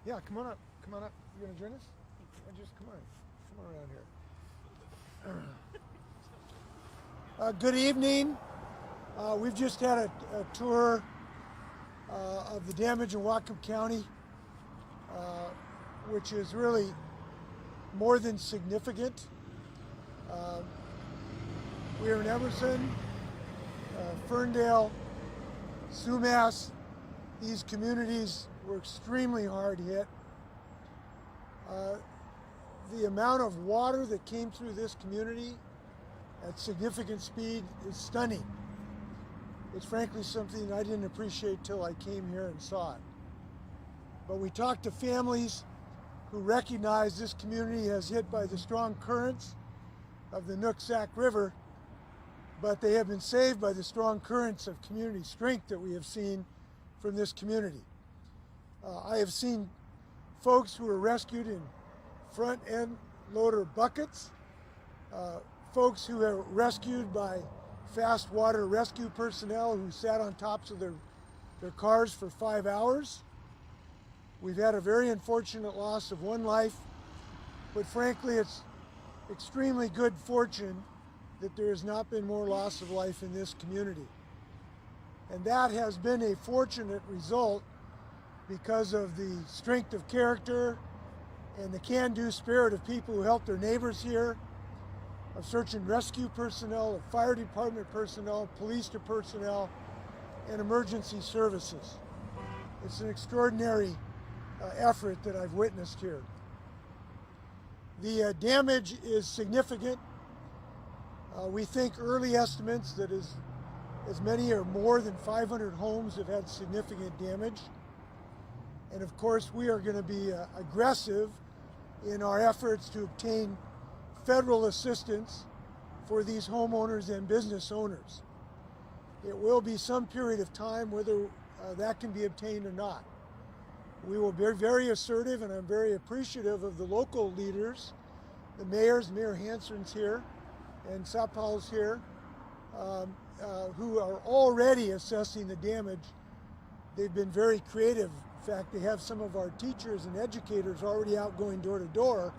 Yeah, come on up. Come on up. You gonna join us? Just come on around here. Good evening. We've just had a tour of the damage in Whatcom County, which is really more than significant. We are in Emerson, Ferndale, Sumas. These communities were extremely hard hit. The amount of water that came through this community at significant speed is stunning. It's frankly something I didn't appreciate till I came here and saw it. But we talked to families who recognize this community has hit by the strong currents of the Nooksack River, but they have been saved by the strong currents of community strength that we have seen from this community. I have seen folks who were rescued in front end loader buckets, folks who were rescued by fast water rescue personnel who sat on tops of their cars for 5 hours. We've had a very unfortunate loss of one life, but frankly it's extremely good fortune that there has not been more loss of life in this community. And that has been a fortunate result because of the strength of character and the can-do spirit of people who helped their neighbors here, of search and rescue personnel, of fire department personnel, police personnel, and emergency services. It's an extraordinary effort that I've witnessed here. The damage is significant. We think early estimates that as many or more than 500 homes have had significant damage. And of course, we are going to be aggressive in our efforts to obtain federal assistance for these homeowners and business owners. It will be some period of time whether that can be obtained or not. We will be very assertive, and I'm very appreciative of the local leaders, the mayors, Mayor Hanson's here, and Sapal's here, who are already assessing the damage. They've been very creative. In fact, they have some of our teachers and educators already out going door to door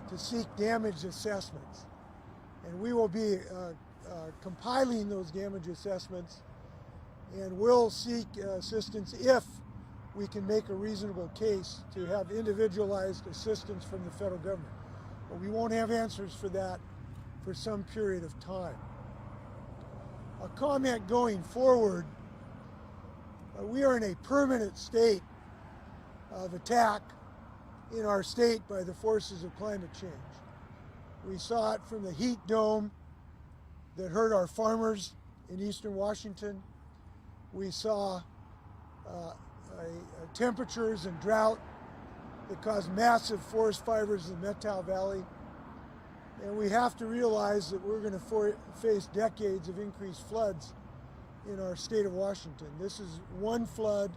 to seek damage assessments. And we will be compiling those damage assessments, and we'll seek assistance if we can make a reasonable case to have individualized assistance from the federal government. But we won't have answers for that for some period of time. A comment going forward, we are in a permanent state of attack in our state by the forces of climate change. We saw it from the heat dome that hurt our farmers in eastern Washington. We saw temperatures and drought that caused massive forest fires in the Methow Valley. And we have to realize that we're going to face decades of increased floods in our state of Washington. This is one flood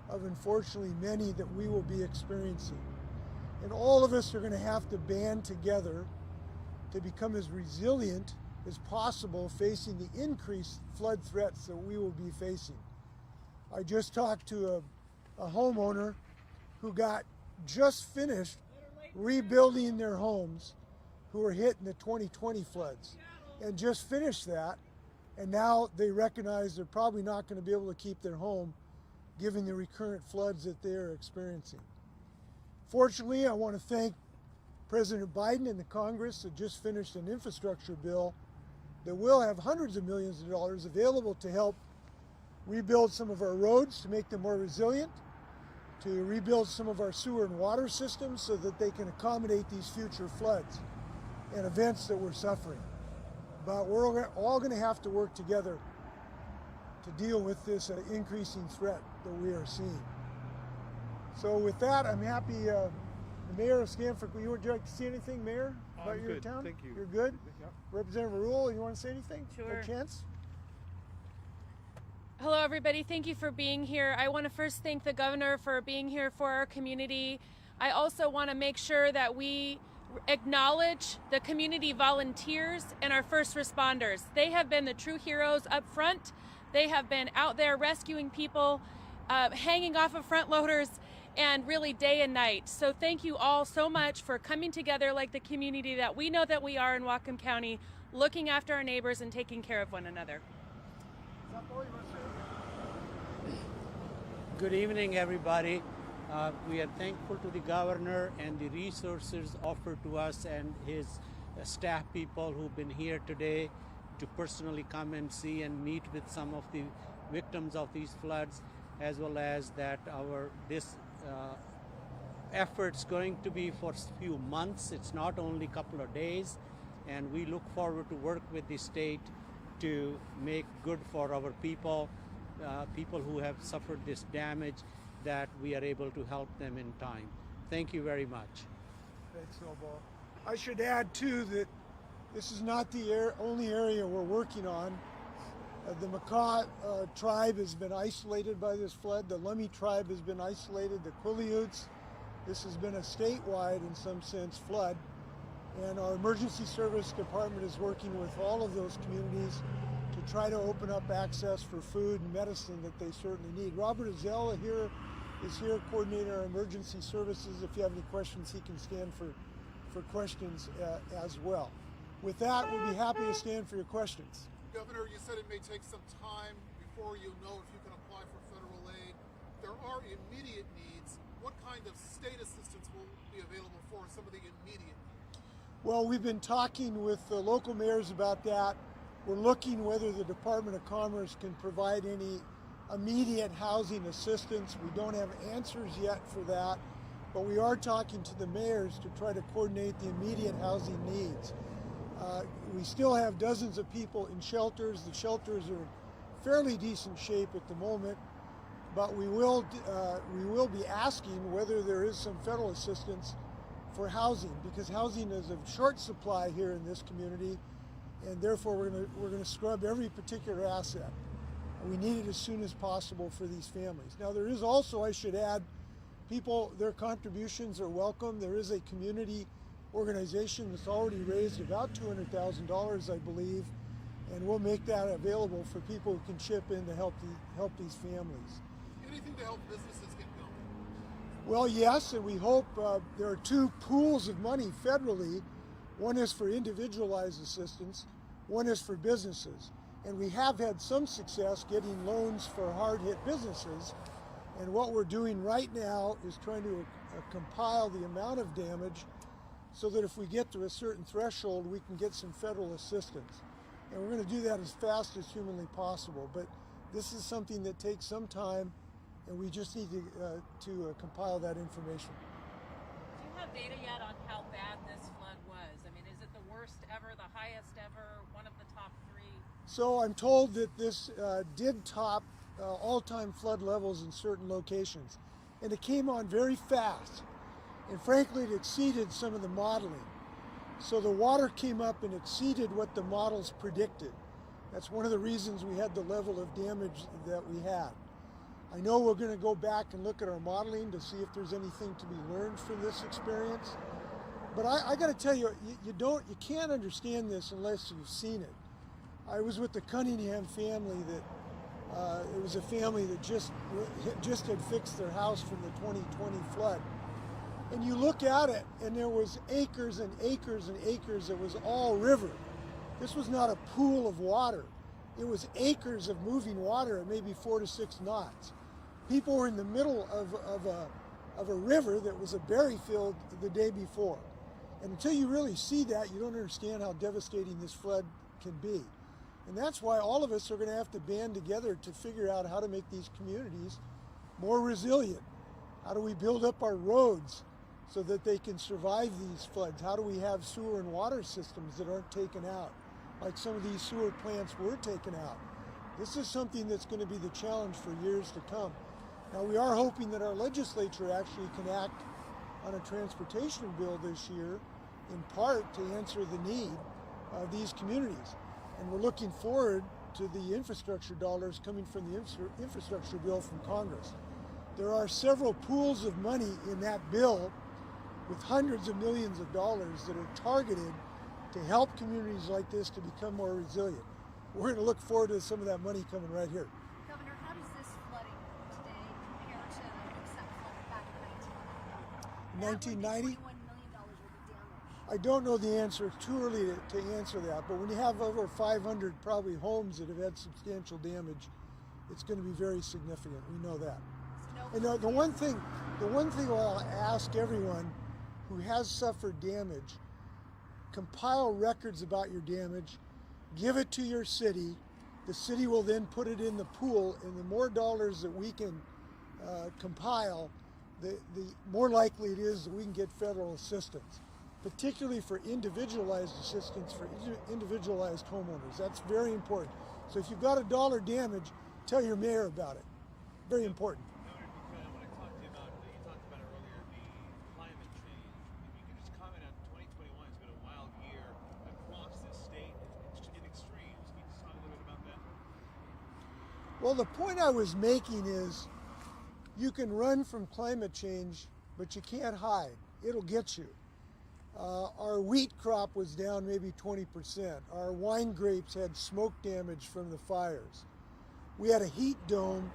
of unfortunately many that we will be experiencing. And all of us are going to have to band together to become as resilient as possible facing the increased flood threats that we will be facing. I just talked to a homeowner who got just finished rebuilding their homes who were hit in the 2020 floods, and just finished that, and now they recognize they're probably not going to be able to keep their home given the recurrent floods that they're experiencing. Fortunately, I want to thank President Biden and the Congress that just finished an infrastructure bill that will have hundreds of millions of dollars available to help rebuild some of our roads to make them more resilient, to rebuild some of our sewer and water systems so that they can accommodate these future floods and events that we're suffering. But we're all going to have to work together to deal with this increasing threat that we are seeing. So with that, I'm happy, the Mayor of Scanford, would you like to say anything, Mayor, about your town? Thank you. You're good? Yep. Representative Rule, you want to say anything? Sure. A chance? Hello, everybody. Thank you for being here. I want to first thank the governor for being here for our community. I also want to make sure that we acknowledge the community volunteers and our first responders. They have been the true heroes up front. They have been out there rescuing people, hanging off of front loaders, and really day and night. So thank you all so much for coming together like the community that we know that we are in Whatcom County, looking after our neighbors and taking care of one another. Good evening, everybody. We are thankful to the governor and the resources offered to us and his staff people who've been here today to personally come and see and meet with some of the victims of these floods, as well as that this effort's going to be for a few months. It's not only a couple of days, and we look forward to work with the state to make good for our people, people who have suffered this damage, that we are able to help them in time. Thank you very much. Thanks, Snowball. I should add too that this is not the only area we're working on. The Makah tribe has been isolated by this flood. The Lummi tribe has been isolated. The Quileutes. This has been a statewide, in some sense, flood. And our emergency service department is working with all of those communities to try to open up access for food and medicine that they certainly need. Robert Azella is here coordinating our emergency services. If you have any questions, he can stand for questions as well. With that, we'll be happy to stand for your questions. Governor, you said it may take some time before you know if you can apply for federal aid. There are immediate needs. What kind of state assistance will be available for some of the immediate needs? Well, we've been talking with the local mayors about that. We're looking whether the Department of Commerce can provide any immediate housing assistance. We don't have answers yet for that, but we are talking to the mayors to try to coordinate the immediate housing needs. We still have dozens of people in shelters. The shelters are in fairly decent shape at the moment, but we will be asking whether there is some federal assistance for housing, because housing is of short supply here in this community, and therefore we're going to scrub every particular asset. We need it as soon as possible for these families. Now there is also, I should add, people, their contributions are welcome. There is a community organization that's already raised about $200,000, I believe, and we'll make that available for people who can chip in to help these families. Anything to help businesses get going? Well, yes, and we hope there are two pools of money federally. One is for individualized assistance, one is for businesses. And we have had some success getting loans for hard-hit businesses. And what we're doing right now is trying to compile the amount of damage so that if we get to a certain threshold, we can get some federal assistance. And we're going to do that as fast as humanly possible. But this is something that takes some time, and we just need to compile that information. Do you have data yet on how bad this flood was? I mean, is it the worst ever, the highest ever, one of the top three? So I'm told that this did top all-time flood levels in certain locations, and it came on very fast, and frankly it exceeded some of the modeling. So the water came up and exceeded what the models predicted. That's one of the reasons we had the level of damage that we had. I know we're going to go back and look at our modeling to see if there's anything to be learned from this experience, but I got to tell you, you can't understand this unless you've seen it. I was with the Cunningham family it was a family that just had fixed their house from the 2020 flood. And you look at it, and there was acres and acres and acres. It was all river. This was not a pool of water. It was acres of moving water at maybe 4 to 6 knots. People were in the middle of a river that was a berry field the day before. And until you really see that, you don't understand how devastating this flood can be. And that's why all of us are going to have to band together to figure out how to make these communities more resilient. How do we build up our roads so that they can survive these floods? How do we have sewer and water systems that aren't taken out, like some of these sewer plants were taken out? This is something that's going to be the challenge for years to come. Now, we are hoping that our legislature actually can act on a transportation bill this year, in part to answer the need of these communities. And we're looking forward to the infrastructure dollars coming from the infrastructure bill from Congress. There are several pools of money in that bill with hundreds of millions of dollars that are targeted to help communities like this to become more resilient. We're going to look forward to some of that money coming right here. Governor, how does this flooding today compare to the recent flood back in 1990. $21 million worth of damage. I don't know the answer. It's too early to answer that. But when you have over 500 probably homes that have had substantial damage, it's going to be very significant. We know that. And the one thing I'll ask everyone who has suffered damage, compile records about your damage, give it to your city. The city will then put it in the pool, and the more dollars that we can compile, the more likely it is that we can get federal assistance, particularly for individualized assistance for individualized homeowners. That's very important. So if you've got $1 damage, tell your mayor about it. Very important. When I talked to you about, you talked about it earlier, the climate change. If you could just comment on 2021 has been a wild year across the state in extremes. Can you just talk a little bit about that? Well, the point I was making is you can run from climate change, but you can't hide. It'll get you. Our wheat crop was down maybe 20%. Our wine grapes had smoke damage from the fires. We had a heat dome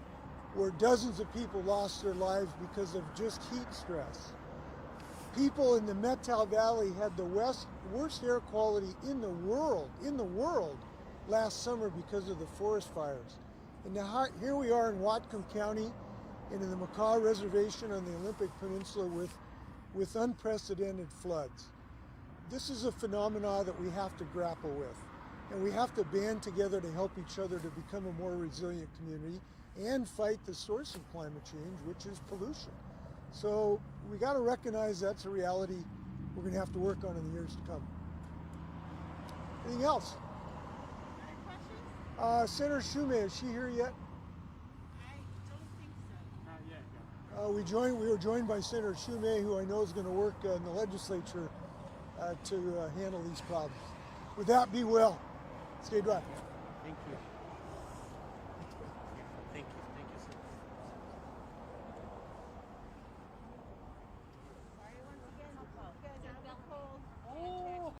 where dozens of people lost their lives because of just heat stress. People in the Methow Valley had the worst air quality in the world last summer because of the forest fires. And now here we are in Whatcom County and in the Macaw Reservation on the Olympic Peninsula with unprecedented floods. This is a phenomenon that we have to grapple with. And we have to band together to help each other to become a more resilient community and fight the source of climate change, which is pollution. So we got to recognize that's a reality we're going to have to work on in the years to come. Anything else? Other questions? Senator Shumay, is she here yet? I don't think so. Not yet, no. We were joined by Senator Shumay, who I know is going to work in the legislature to handle these problems. With that, be well. Stay dry. Thank you.